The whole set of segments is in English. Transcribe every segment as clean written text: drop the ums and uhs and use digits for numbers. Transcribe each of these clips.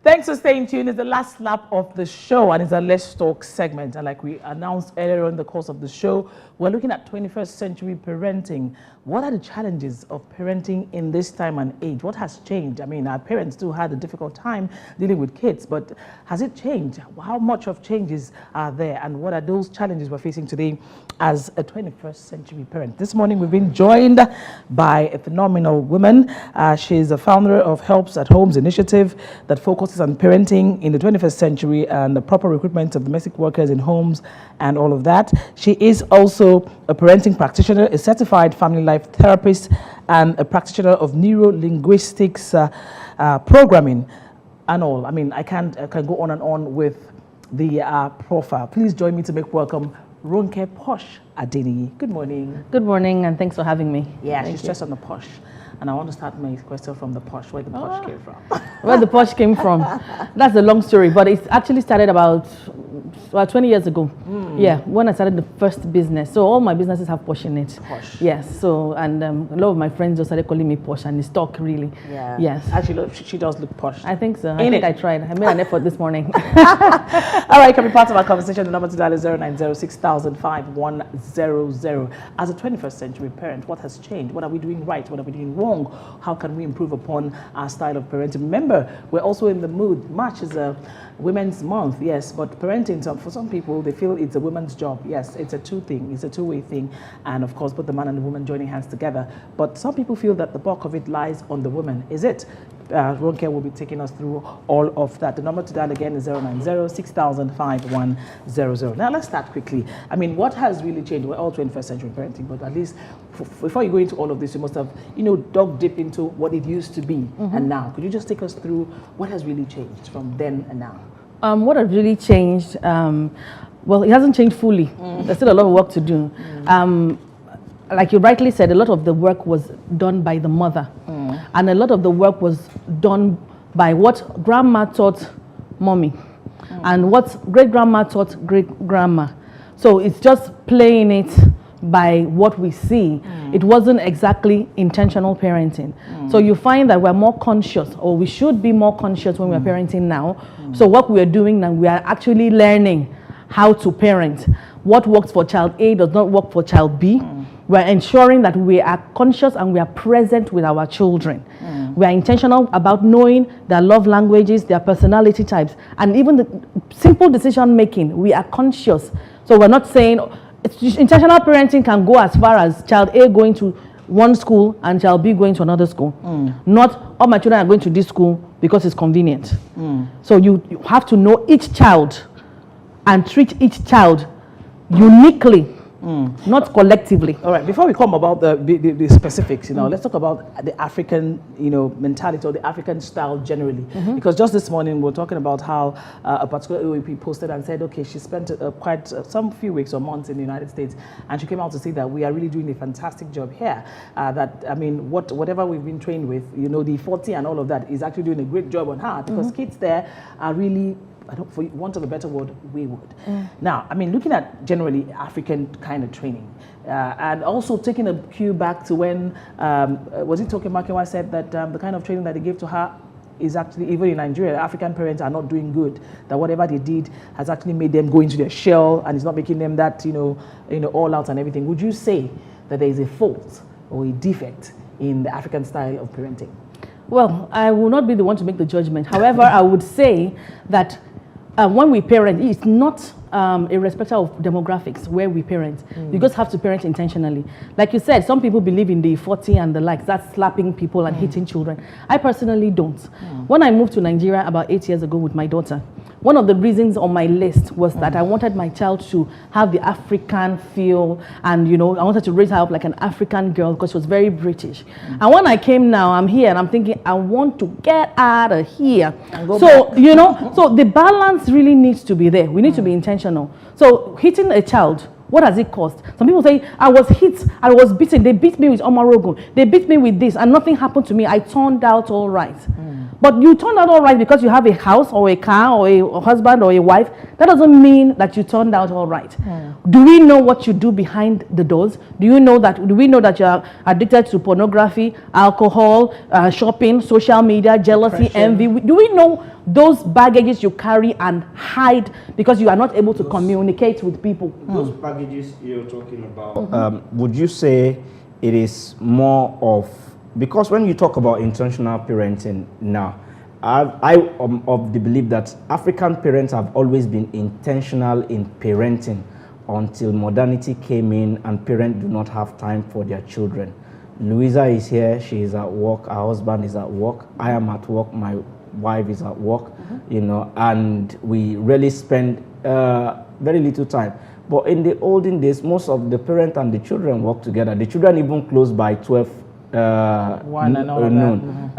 Thanks for staying tuned. It's the last lap of the show and it's a Let's Talk segment. And like we announced earlier in the course of the show, we're looking at 21st century parenting. What are the challenges of parenting in this time and age? What has changed? I mean, our parents too had a difficult time dealing with kids, but has it changed? How much of changes are there? And what are those challenges we're facing today as a 21st century parent? This morning, we've been joined by a phenomenal woman. She's the founder of Helps at Homes initiative that focuses on parenting in the 21st century and the proper recruitment of domestic workers in homes and all of that. She is also a parenting practitioner, a certified family life therapist, and a practitioner of neuro-linguistics programming and all. I mean, I can go on and on with the profile. Please join me to make welcome Ronke Poshe Adeniyi. Good morning. Good morning, and thanks for having me. Yeah, she's just on the Poshe. And I want to start my question from the Poshe, where the Poshe came from. Where the Poshe came from. That's a long story, but it actually started about 20 years ago. Yeah, when I started the first business. So all my businesses have Poshe in it. Poshe. Yes, so, and a lot of my friends just started calling me Poshe, and it's stuck, really. Yeah. Yes. Actually, she does look posh. I think so. I think I tried. I made an effort this morning. All right, can be part of our conversation. The number to dial is 090-6005-100. As a 21st century parent, what has changed? What are we doing right? What are we doing wrong? How can we improve upon our style of parenting? Remember, we're also in the mood. March is a Women's Month, yes, but parenting, for some people, they feel it's a woman's job. Yes, it's a two-way thing. And of course, put the man and the woman joining hands together. But some people feel that the bulk of it lies on the woman. Is it? Ronke will be taking us through all of that. The number to dial again is 090-6005-100. Now, let's start quickly. I mean, what has really changed? We're all 21st century parenting, but at least before you go into all of this, you must have, dug deep into what it used to be and now. Could you just take us through what has really changed from then and now? What has really changed? Well, it hasn't changed fully. There's still a lot of work to do. Like you rightly said, a lot of the work was done by the mother. And a lot of the work was done by what grandma taught mommy and what great-grandma taught great-grandma. So it's just playing it by what we see. It wasn't exactly intentional parenting. So you find that we're more conscious, or we should be more conscious when we're parenting now. So what we're doing now, we are actually learning how to parent. What works for child A does not work for child B. We're ensuring that we are conscious and we are present with our children. We are intentional about knowing their love languages, their personality types, and even the simple decision making. We are conscious. So we're not saying intentional parenting can go as far as child A going to one school and child B going to another school. Not all my children are going to this school because it's convenient. So you have to know each child and treat each child uniquely. Not collectively. All right, before we come about the specifics, let's talk about the African, mentality or the African style generally. Because just this morning we were talking about how a particular OEP posted and said, okay, she spent quite some few weeks or months in the United States, and she came out to say that we are really doing a fantastic job here. That, I mean, whatever we've been trained with, the 40 and all of that is actually doing a great job on her, because kids there are really, for want of a better word, wayward. Now, I mean, looking at generally African kind of training, and also taking a cue back to when, was it Toke Makinwa said that the kind of training that they gave to her is actually, even in Nigeria, African parents are not doing good, that whatever they did has actually made them go into their shell and it's not making them that, all out and everything. Would you say that there is a fault or a defect in the African style of parenting? Well, I will not be the one to make the judgment. However, I would say that when we parent, it's not irrespective of demographics where we parent. You just have to parent intentionally. Like you said, some people believe in the 40 and the likes, that's slapping people and hitting children. I personally don't. When I moved to Nigeria about 8 years ago with my daughter, one of the reasons on my list was that I wanted my child to have the African feel, and I wanted to raise her up like an African girl because she was very British. And when I came now, I'm here and I'm thinking, I want to get out of here. So, so the balance really needs to be there. We need to be intentional. So hitting a child, what has it cost? Some people say, I was hit, I was beaten, they beat me with Omarogo, they beat me with this, and nothing happened to me. I turned out all right. But you turned out all right because you have a house or a car or a husband or a wife. That doesn't mean that you turned out all right. Do we know what you do behind the doors? Do we know that you're addicted to pornography, alcohol, shopping, social media, jealousy, envy? Do we know those baggages you carry and hide because you are not able to communicate with people. Those baggages you're talking about, would you say it is more of, because when you talk about intentional parenting now, I am of the belief that African parents have always been intentional in parenting until modernity came in and parents do not have time for their children. Louisa is here, she is at work, her husband is at work, I am at work, my wife is at work, you know, and we really spend very little time. But in the olden days, most of the parent and the children work together. The children even close by 12 noon.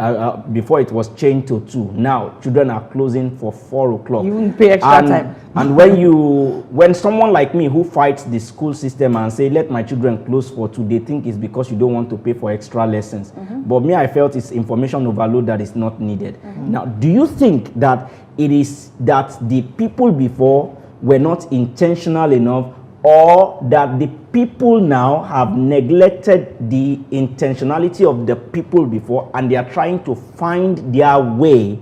Before it was changed to 2. Now children are closing for 4 o'clock. You won't pay extra time. And when someone like me who fights the school system and say let my children close for 2, they think it's because you don't want to pay for extra lessons. But me, I felt it's information overload that is not needed. Now, do you think that it is that the people before were not intentional enough, or that the people now have neglected the intentionality of the people before and they are trying to find their way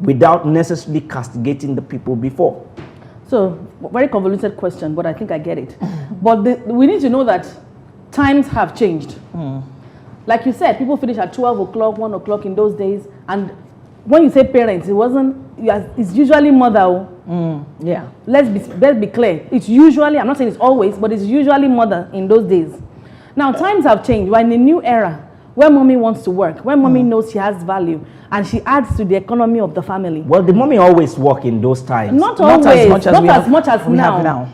without necessarily castigating the people before? So, very convoluted question, but I think I get it. But we need to know that times have changed. Like you said, people finish at 12 o'clock, 1 o'clock in those days. And when you say parents, it's usually mother. Yeah. Let's be clear. It's usually, I'm not saying it's always, but it's usually mother in those days. Now, times have changed. We're in a new era where mommy wants to work, where mommy knows she has value, and she adds to the economy of the family. Well, the mommy always work in those times. Not always. Not as much as we have now.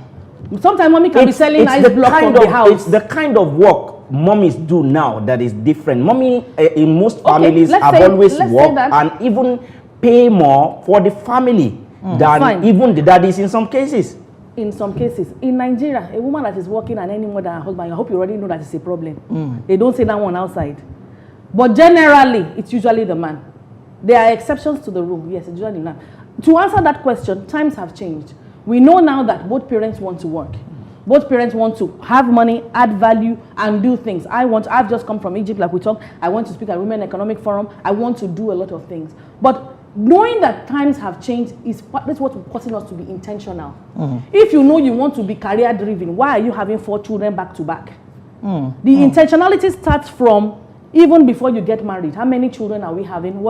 Sometimes mommy can be selling ice block from the house. It's the kind of work mommies do now that is different. Mommy in most families have always worked and even pay more for the family than even the daddies in some cases. In some cases. In Nigeria, a woman that is working and any more than her husband, I hope you already know that it's a problem. They don't say that one outside. But generally, it's usually the man. There are exceptions to the rule. Yes, it's usually the man. To answer that question, times have changed. We know now that both parents want to work. Both parents want to have money, add value, and do things. I've just come from Egypt, like we talked. I want to speak at Women Economic Forum. I want to do a lot of things. But knowing that times have changed that's what's causing us to be intentional. If you know you want to be career driven, why are you having 4 children back to back? The intentionality starts from even before you get married. How many children are we having?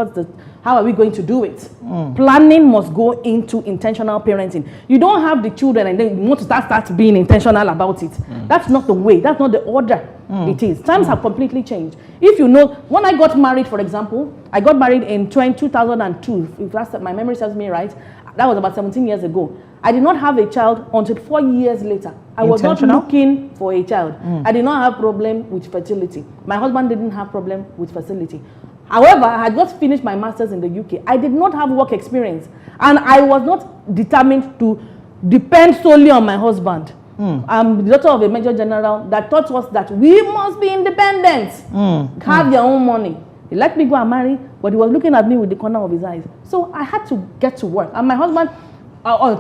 How are we going to do it? Planning must go into intentional parenting. You don't have the children and then you want to start being intentional about it. That's not the way. That's not the order it is. Times have completely changed. If you know, when I got married, for example, I got married in 2002. If my memory serves me right, that was about 17 years ago. I did not have a child until 4 years later. I was not looking for a child. I did not have problem with fertility. My husband didn't have problem with fertility. However, I had just finished my master's in the UK. I did not have work experience. And I was not determined to depend solely on my husband. I'm the daughter of a major general that taught us that we must be independent. Have your own money. He let me go and marry, but he was looking at me with the corner of his eyes. So I had to get to work. And my husband,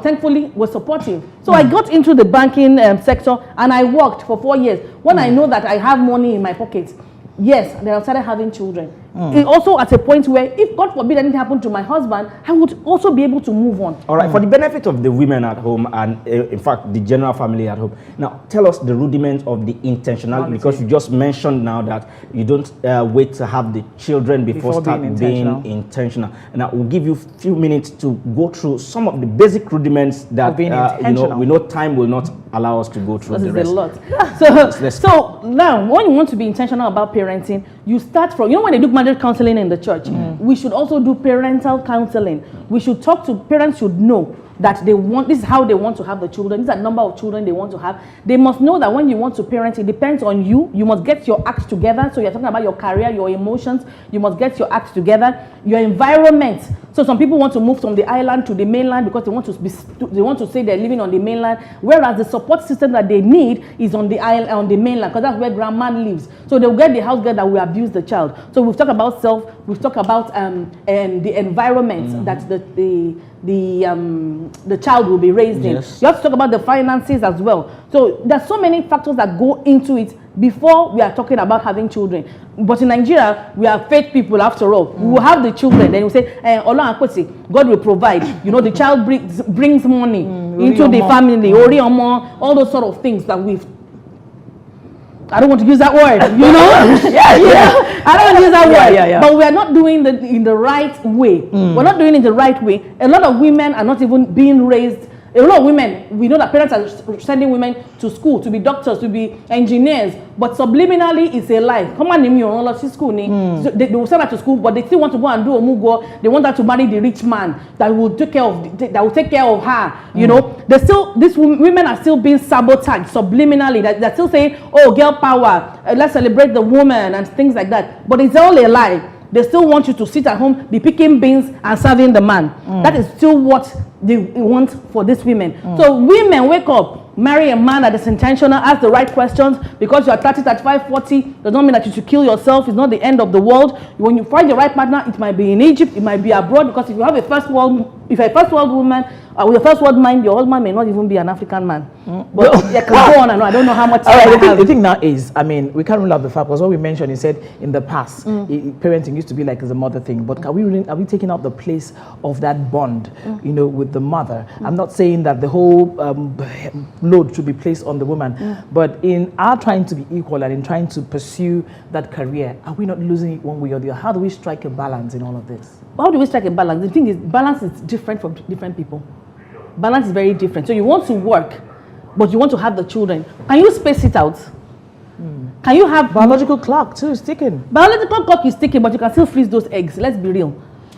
thankfully, was supportive. So I got into the banking sector and I worked for 4 years. When I know that I have money in my pocket, yes, then I started having children. It also at a point where, if God forbid anything happened to my husband, I would also be able to move on. All right, for the benefit of the women at home and in fact the general family at home, now tell us the rudiments of the intentionality, because you just mentioned now that you don't wait to have the children before being intentional. And I will give you a few minutes to go through some of the basic rudiments that we know time will not allow us to go through the rest. A lot. So now, when you want to be intentional about parenting, you start from, when they do marriage counseling in the church, we should also do parental counseling. We should talk to parents, should know that this is how they want to have the children. This is the number of children they want to have. They must know that when you want to parent, it depends on you. You must get your act together. So you're talking about your career, your emotions. You must get your act together. Your environment. So some people want to move from the island to the mainland because they want to say they're living on the mainland, whereas the support system that they need is on the island, on the mainland, because that's where grandma lives. So they'll get the house girl that will abuse the child. So we've talked about we've talked about and the environment that the child will be raised in. You have to talk about the finances as well. So there's so many factors that go into it before we are talking about having children. But in Nigeria, we are faith people after all. We will have the children, then we say, God will provide. You know, the child brings money into the family, all those sort of things that we've. I don't want to use that word, you know? I don't want to use that word. But we are not doing it in the right way. We're not doing it the right way. A lot of women are not even being raised. A lot of women, we know that parents are sending women to school to be doctors, to be engineers, but subliminally it's a lie. Come on, school. They will send her to school, but they still want to go and do omugo. They want her to marry the rich man that will take care of her. You know, these women are still being sabotaged subliminally. They're still saying, "Oh, girl power, let's celebrate the woman," and things like that. But it's all a lie. They still want you to sit at home, be picking beans and serving the man. That is still what they want for these women. So women, wake up, marry a man that is intentional, ask the right questions. Because you are 30, 35, 40, does not mean that you should kill yourself. It's not the end of the world. When you find the right partner, it might be in Egypt, it might be abroad. Because if you have a first world woman, with a first world mind, your husband may not even be an African man. But you can go on and on. I don't know how much time the thing now is, I mean, we can't rule out the fact, because what we mentioned, he said in the past, parenting used to be like as a mother thing. But are we taking out the place of that bond, you know, with the mother? I'm not saying that the whole load should be placed on the woman, but in our trying to be equal and in trying to pursue that career, are we not losing it one way or the other? How do we strike a balance in all of this? How do we strike a balance? The thing is, balance is different from different people. Balance is very different. So you want to work, but you want to have the children. Can you space it out? Can you have biological clock too is ticking? Biological clock is ticking, but you can still freeze those eggs. Let's be real.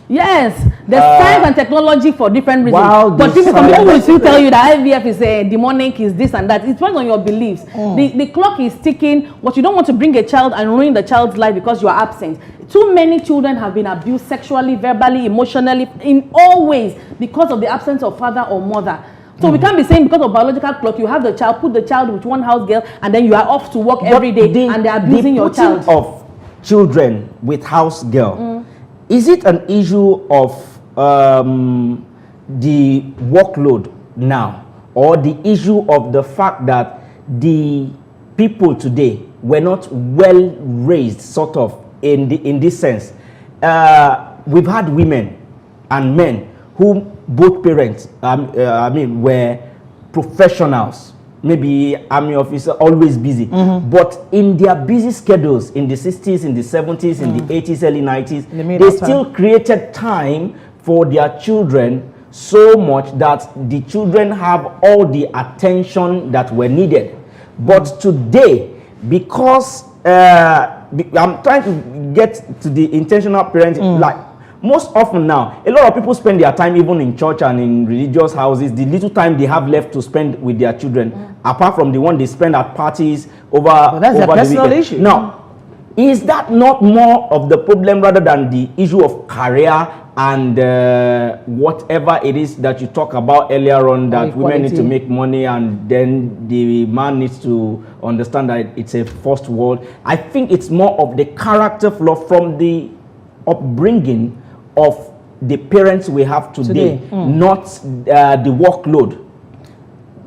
Yes, there's science and technology for different reasons. Wow, but people will still tell you that IVF is demonic, is this and that. It depends on your beliefs. The clock is ticking, but you don't want to bring a child and ruin the child's life because you are absent. Too many children have been abused sexually, verbally, emotionally, in all ways because of the absence of father or mother. So we can't be saying because of biological clock, you have the child, put the child with one house girl, and then you are off to work every day and they're abusing your child. Of children with house girl, is it an issue of the workload now, or the issue of the fact that the people today were not well raised, sort of, in this sense? We've had women and men who both parents, were professionals, maybe army officer, always busy. But in their busy schedules, in the 60s, in the 70s, in the 80s, early 90s, they still created time for their children so much that the children have all the attention that were needed. But today, because I'm trying to get to the intentional parenting, like most often now, a lot of people spend their time even in church and in religious houses, the little time they have left to spend with their children, apart from the one they spend at parties over that's over a personal the weekend. issue. Now, is that not more of the problem rather than the issue of career and whatever it is that you talk about earlier on, that women need to make money and then the man needs to understand that it's a first world? I think it's more of the character flaw from the upbringing of the parents we have today. Not the workload.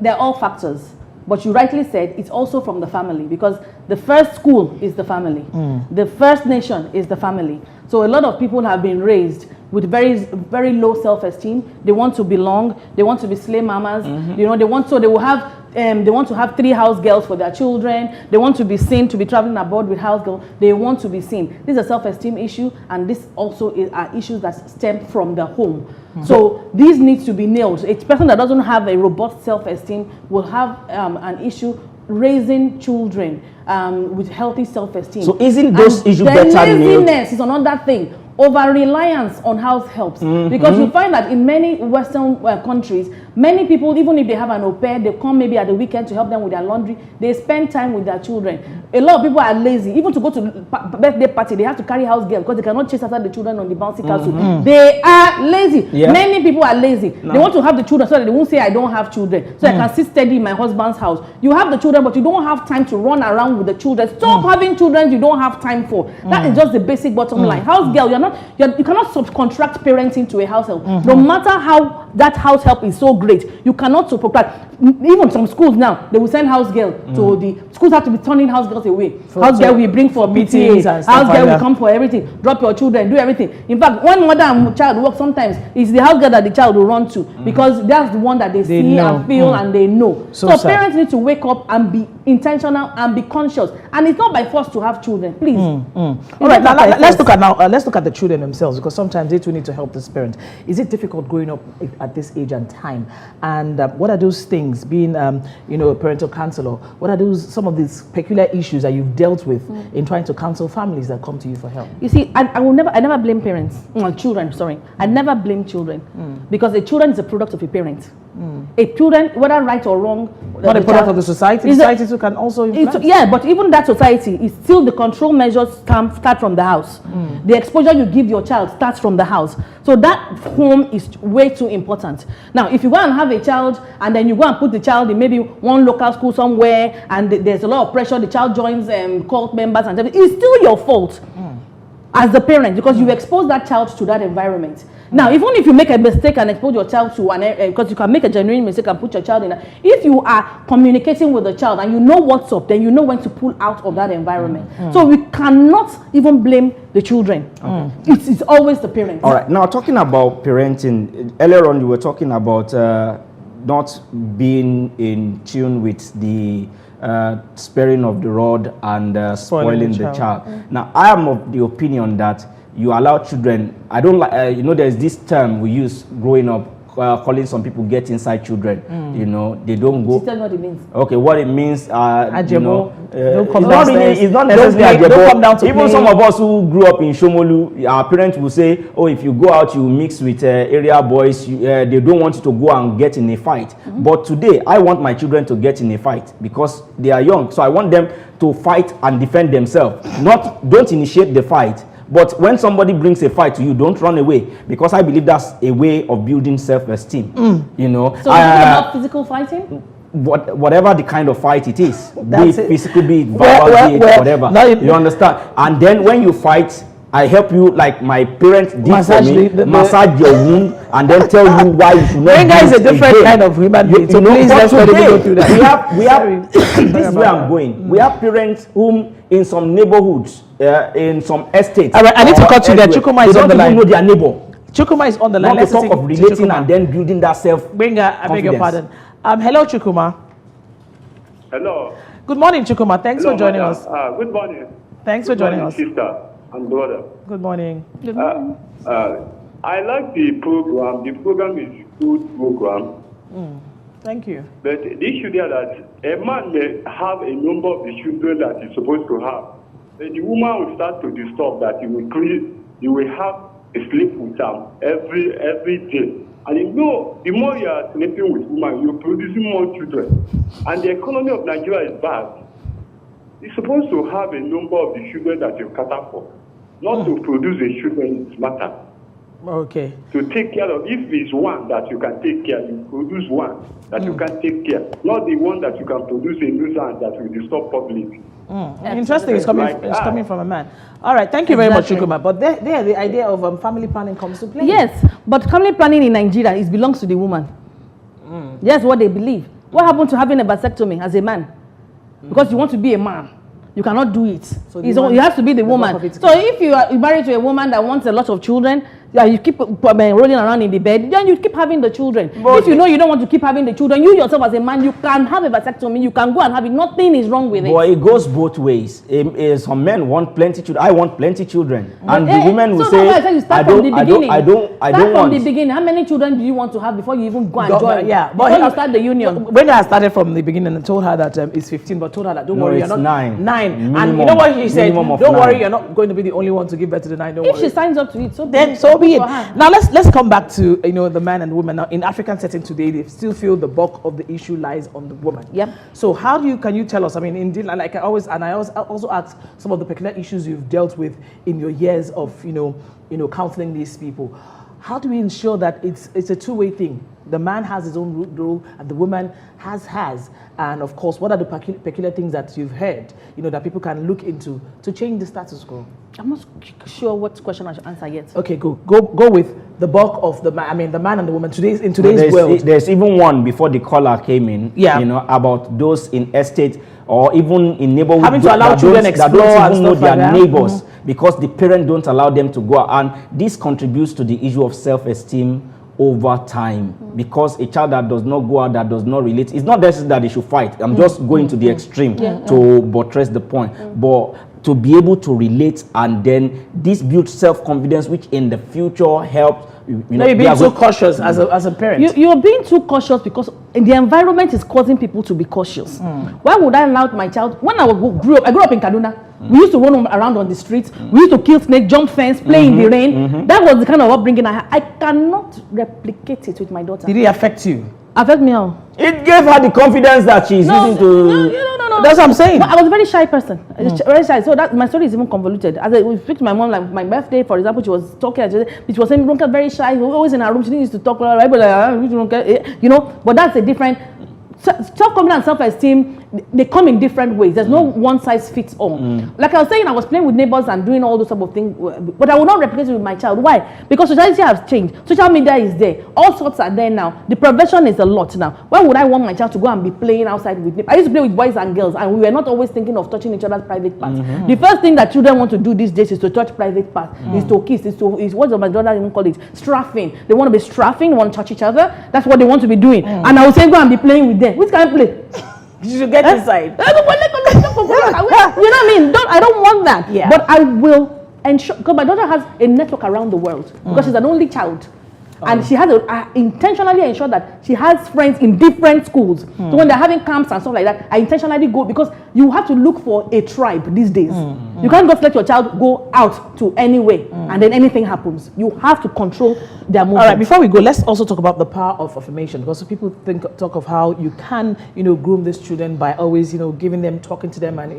They're all factors. But you rightly said it's also from the family, because the first school is the family. The first nation is the family. So a lot of people have been raised with very, very low self-esteem. They want to belong. They want to be slave mamas. You know, they want to have 3 house girls for their children. They want to be seen, to be traveling abroad with house girls. They want to be seen. This is a self-esteem issue, and this also are issues that stem from the home. So these needs to be nailed. A person that doesn't have a robust self-esteem will have an issue raising children with healthy self-esteem. So isn't those issues better nailed? Laziness is another thing. Over-reliance on house helps. Because you find that in many Western countries, many people, even if they have an au pair, they come maybe at the weekend to help them with their laundry. They spend time with their children. A lot of people are lazy. Even to go to birthday party, they have to carry house girl because they cannot chase after the children on the bouncy castle. They are lazy. Many people are lazy. They want to have the children so that they won't say, I don't have children. So I can sit steady in my husband's house. You have the children, but you don't have time to run around with the children. Stop having children you don't have time for. That is just the basic bottom line. House girl, you cannot subcontract parenting to a household. No matter how that house help is so great. You cannot subtract. Even some schools now, they will send house girl to the schools have to be turning house girls away. House girl will bring for meetings, house girl will come for everything, drop your children, do everything. In fact, when mother and child work, sometimes it's the house girl that the child will run to because that's the one that they see know. And feel and they know. So parents need to wake up and be intentional and be conscious. And it's not by force to have children, please. All right, now let's look at the children themselves, because sometimes they too need to help this parent. Is it difficult growing up at this age and time? And what are those things, being a parental counselor, what are some of these peculiar issues that you've dealt with in trying to counsel families that come to you for help? You see, I never blame parents, children, sorry. I never blame children because a children is a product of a parent. A children, whether right or wrong, not a product of the society. Society too can also influence. Yeah, but even that society is still the control measures start from the house. The exposure you give your child starts from the house. So that home is way too important. Now, if you go and have a child and then you go and put the child in maybe one local school somewhere and there's a lot of pressure, the child joins cult members and everything, it's still your fault as the parent because you expose that child to that environment. Now, even if you make a mistake and expose your child to because you can make a genuine mistake and put your child in if you are communicating with the child and you know what's up, then you know when to pull out of that environment. So we cannot even blame the children. It's always the parents. All right. Now, talking about parenting, earlier on you were talking about not being in tune with the sparing of the rod and spoiling the child. Now, I am of the opinion that you allow children. I don't like, there's this term we use growing up, calling some people get inside children. They don't go. Tell me what it means. Okay, what it means, don't come it's not necessarily don't come down to even play. Some of us who grew up in Shomolu, our parents will say, oh, if you go out, you mix with area boys, they don't want you to go and get in a fight. But today, I want my children to get in a fight because they are young. So I want them to fight and defend themselves. Don't initiate the fight. But when somebody brings a fight to you, don't run away, because I believe that's a way of building self-esteem. So is it about physical fighting? Whatever the kind of fight it is, be it physical, be it verbal, be it whatever. You understand? And then when you fight, I help you, like my parents did massage for me, massage your wound and then tell you why you should not. Benga is a different kind of human being. So please let's let me go through that. We have this is where I'm going. We have parents whom in some neighborhoods, in some estates. All right, I need to cut you there. Chukuma is on the line. They don't even know their neighbor. Chukuma is on the line. Let's talk of relating and then building that self. Benga, I beg your pardon. Hello, Chukuma. Hello. Good morning, Chukuma. Thanks for joining us. Good morning. Thanks for joining us. Sister and brother. Good morning. Good morning. I like the program. The program is a good program. Thank you. But the issue there that a man may have a number of the children that he's supposed to have. But the woman will start to disturb that he will have a sleep with them every day. And the more you are sleeping with women, you're producing more children. And the economy of Nigeria is bad. You're supposed to have a number of the children that you cater for. Not to produce a children is matter. Okay. To take care of, if it's one that you can take care, you produce one that you can take care. Not the one that you can produce a nuisance that will disturb public. Interesting. It's coming from a man. All right. Thank you very much, Chukuma. But there, the idea of family planning comes to play. Yes, but family planning in Nigeria belongs to the woman. That's what they believe. What happened to having a vasectomy as a man? Because you want to be a man, you cannot do it. So you have to be the woman. So if you are married to a woman that wants a lot of children, you keep rolling around in the bed, then you keep having the children. But if you know you don't want to keep having the children, you yourself as a man, you can have a vasectomy, you can go and have it. Nothing is wrong with it. But it goes both ways. Some men want plenty children. I want plenty children. And the women will say, I don't want. From the beginning. How many children do you want to have before you even go and join? Yeah, before you start the union. When I started from the beginning and told her that it's 15, but told her that don't worry, you're not 9. Minimum, and you know what she said? Don't worry, you're not going to be the only one to give birth to the 9. Don't worry. If she signs up to it, so be it. Now let's come back to the man and woman. Now in African setting today, they still feel the bulk of the issue lies on the woman. Yep. So how can you tell us? I mean, indeed, like I also ask some of the peculiar issues you've dealt with in your years of counseling these people. How do we ensure that it's a two-way thing? The man has his own role, and the woman has, and of course, what are the peculiar things that you've heard, that people can look into to change the status quo? I'm not sure what question I should answer yet. Okay, go with the bulk of the man and the woman in today's world. There's even one before the caller came in, about those in estate or even in neighborhood having to allow children explore that don't even know their like neighbors because the parents don't allow them to go out. And this contributes to the issue of self-esteem over time, because a child that does not go out, that does not relate, it's not necessary that they should fight. I'm just going to the extreme to buttress the point. But to be able to relate, and then this builds self-confidence, which in the future helps. You're being too cautious as a parent. You're being too cautious because the environment is causing people to be cautious. Why would I allow my child? When I grew up in Kaduna, we used to run around on the streets. We used to kill snakes, jump fence, play in the rain. That was the kind of upbringing I had. I cannot replicate it with my daughter. Did it affect you? Affect me how? It gave her the confidence that she's using to... No. That's what I'm saying. I was a very shy person. Very shy. So that my story is even convoluted. As I speak to my mom, like my birthday, for example, she was talking. She was saying, "Ronke, very shy. Always in her room. She didn't used to talk. Right? But like, But that's a different. Self-confidence and self-esteem, they come in different ways. There's no one size fits all. Like I was saying, I was playing with neighbors and doing all those type of things, but I will not replicate it with my child. Why? Because society has changed. Social media is there. All sorts are there now. The prevention is a lot now. Why would I want my child to go and be playing outside with neighbors? I used to play with boys and girls, and we were not always thinking of touching each other's private parts. The first thing that children want to do these days is to touch private parts, is to kiss, is what does my daughter even call it? Straffing. They want to be straffing, they want to touch each other. That's what they want to be doing. And I was saying, go and be playing with them. Which kind of play? You should get inside. You know what I mean? I don't want that. Yeah. But I will ensure, because my daughter has a network around the world, because she's an only child. And she has I intentionally ensure that she has friends in different schools. So when they're having camps and stuff like that, I intentionally go, because you have to look for a tribe these days. You can't just let your child go out to anywhere and then anything happens. You have to control their movement. All right, before we go, let's also talk about the power of affirmation, because people talk of how you can, groom these children by always, giving them, talking to them, and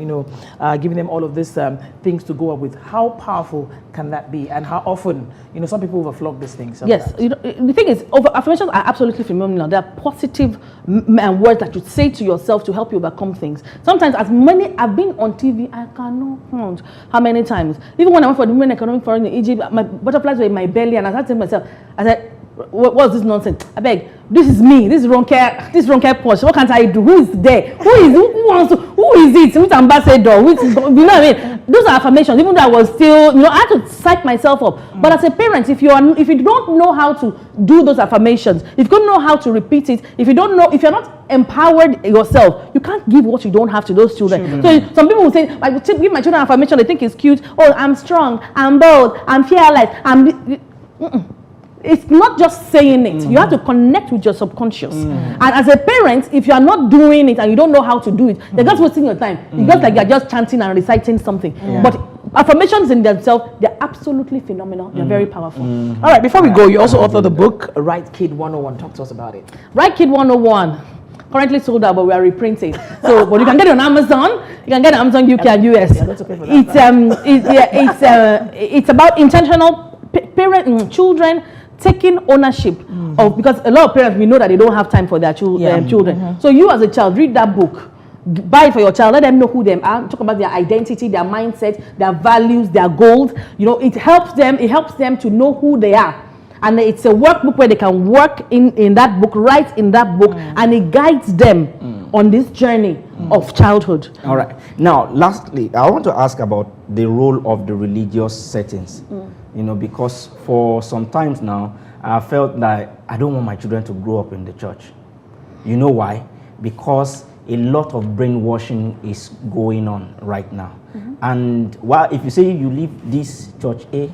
giving them all of these things to go up with. How powerful can that be, and how often, some people overflock these things? Yes, the thing is, affirmations are absolutely phenomenal. They are positive words that you say to yourself to help you overcome things. Sometimes, as many, I've been on TV, I cannot count how many times. Even when I went for the Women Economic Forum in Egypt, my butterflies were in my belly, and I started to myself, I said, what's this nonsense? I beg, this is me, this is Ronke Poshe. What can't I do? Who is there? Who is it? Which ambassador? You know what I mean? Those are affirmations. Even though I was still, I had to psych myself up. But as a parent, if you don't know how to do those affirmations, if you don't know how to repeat it, if you're not empowered yourself, you can't give what you don't have to those children. So some people will say, I will give my children affirmation. They think it's cute. Oh, I'm strong. I'm bold. I'm fearless. It's not just saying it. You have to connect with your subconscious. And as a parent, if you are not doing it and you don't know how to do it, you're just wasting your time. It's just like you're just chanting and reciting something. But affirmations in themselves, they're absolutely phenomenal. They're very powerful. All right, before we go, you also authored the book, Right Kid 101. Talk to us about it. Right Kid 101. Currently sold out, but we are reprinting. So, but you can get it on Amazon. You can get it on Amazon UK and US. It's about intentional children taking ownership of, because a lot of parents, we know that they don't have time for their children. So you as a child, read that book, buy it for your child, let them know who they are, talk about their identity, their mindset, their values, their goals. It helps them to know who they are. And it's a workbook where they can work in that book, write in that book, and it guides them on this journey of childhood. All right. Now, lastly, I want to ask about the role of the religious settings. Because for some times now, I felt that I don't want my children to grow up in the church. You know why? Because a lot of brainwashing is going on right now. And if you say you leave this church A,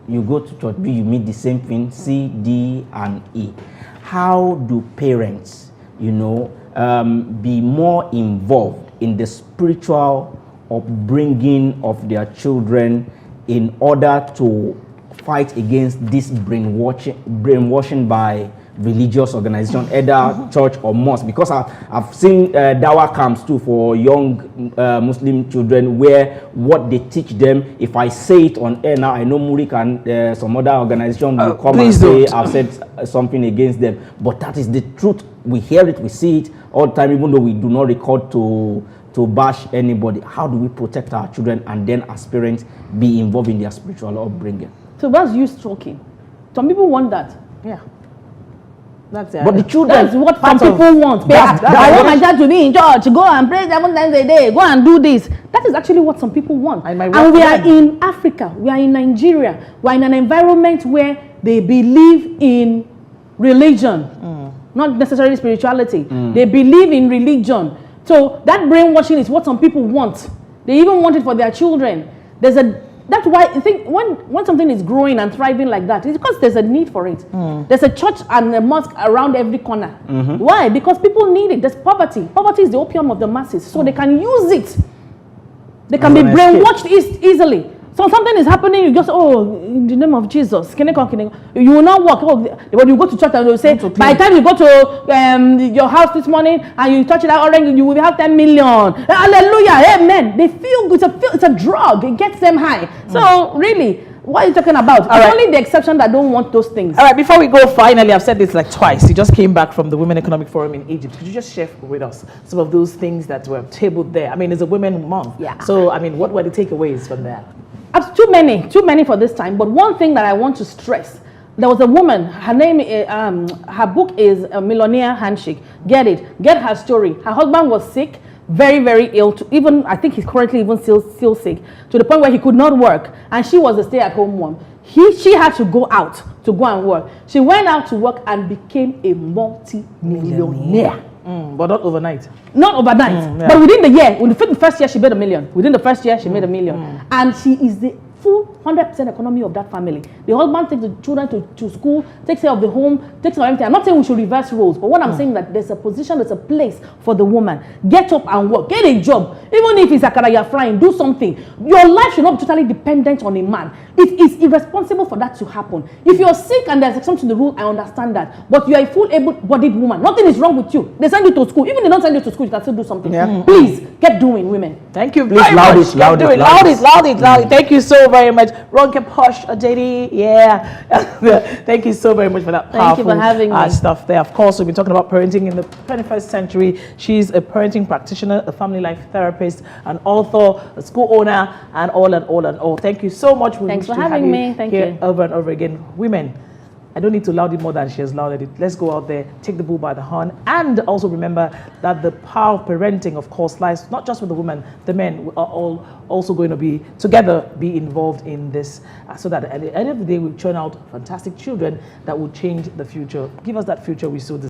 you go to church B, you meet the same thing, C, D, and E. How do parents, be more involved in the spiritual upbringing of their children in order to fight against this brainwashing by religious organization, either church or mosque? Because I've seen dawah camps too for young Muslim children, where what they teach them, if I say it on air now, I know Murik and some other organization will come and say I've said something against them, but that is the truth. We hear it, we see it all the time, even though we do not record to bash anybody. How do we protect our children and then as parents be involved in their spiritual upbringing? So that's you talking. Some people want that. Yeah. That's it. But the children, That's what some people want. I want my dad to be in church, go and pray 7 times a day, go and do this. That is actually what some people want. And we are in Africa, we are in Nigeria, we are in an environment where they believe in religion, not necessarily spirituality. They believe in religion. So that brainwashing is what some people want. They even want it for their children. That's why I think when something is growing and thriving like that, it's because there's a need for it. There's a church and a mosque around every corner. Why? Because people need it. There's poverty. Poverty is the opium of the masses. So they can use it. They can be brainwashed easily. So something is happening, you just, in the name of Jesus, you will not walk. When you go to church and they'll say, by the time you go to your house this morning and you touch that orange, you will have 10 million. Hallelujah, amen. They feel good. It's a drug. It gets them high. So really, what are you talking about? It's only the exception that don't want those things. All right, before we go, finally, I've said this like twice. You just came back from the Women Economic Forum in Egypt. Could you just share with us some of those things that were tabled there? I mean, it's a Women Month. Yeah. So, I mean, what were the takeaways from that? Too many for this time. But one thing that I want to stress, there was a woman, her name, her book is A Millionaire Handshake. Get her story. Her husband was sick, very, very ill. I think he's currently even still sick, to the point where he could not work. And she was a stay-at-home mom. She had to go out to go and work. She went out to work and became a multi-millionaire. But not overnight. Not overnight. But within the year, within the first year, she made $1 million. Within the first year, she made $1 million. And she is the full 100% economy of that family. The husband takes the children to school, takes care of the home, takes care of everything. I'm not saying we should reverse roles, but what I'm saying is that there's a position, there's a place for the woman. Get up and work. Get a job. Even if it's akara you're frying, do something. Your life should not be totally dependent on a man. It is irresponsible for that to happen. If you're sick and there's exception to the rule, I understand that. But you are a full able-bodied woman. Nothing is wrong with you. They send you to school. Even if they don't send you to school, you can still do something. Please, get doing, women. Thank you Please, very much. loudest. Thank you so very much. Ronke, Poshe, JD, thank you so very much for that powerful Thank you for having me. Stuff there. Of course, we've been talking about parenting in the 21st century. She's a parenting practitioner, a family life therapist, an author, a school owner, and all. Thank you so much. Thanks for having me. Thank you. Over and over again. Women, I don't need to laud it more than she has lauded it. Let's go out there, take the bull by the horn, and also remember that the power of parenting, of course, lies not just with the women, the men are all also going to be involved in this, so that at the end of the day, we churn out fantastic children that will change the future. Give us that future we so desire.